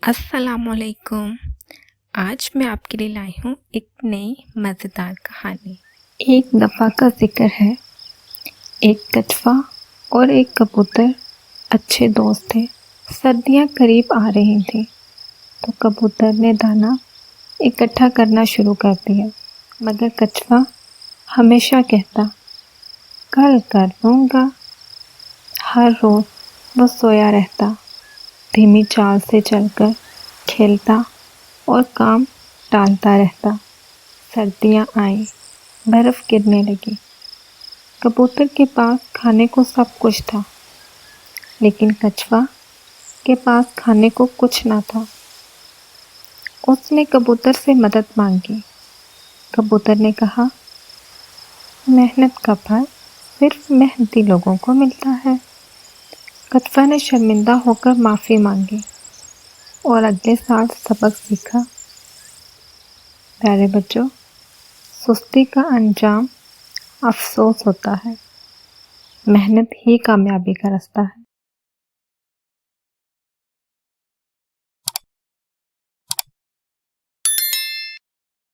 अस्सलामुअलैकुम। आज मैं आपके लिए लाई हूँ एक नई मज़ेदार कहानी। एक दफ़ा का ज़िक्र है, एक कछुआ और एक कबूतर अच्छे दोस्त थे। सर्दियाँ करीब आ रही थीं तो कबूतर ने दाना इकट्ठा करना शुरू कर दिया, मगर कछुआ हमेशा कहता, कल कर लूँगा। हर रोज़ वो सोया रहता, धीमी चाल से चलकर खेलता और काम टालता रहता। सर्दियाँ आईं, बर्फ़ गिरने लगी। कबूतर के पास खाने को सब कुछ था, लेकिन कछुआ के पास खाने को कुछ ना था। उसने कबूतर से मदद मांगी। कबूतर ने कहा, मेहनत का फल सिर्फ मेहनती लोगों को मिलता है। कछुआ ने शर्मिंदा होकर माफ़ी मांगी और अगले साल सबक सीखा। प्यारे बच्चों, सुस्ती का अंजाम अफसोस होता है, मेहनत ही कामयाबी का रास्ता है।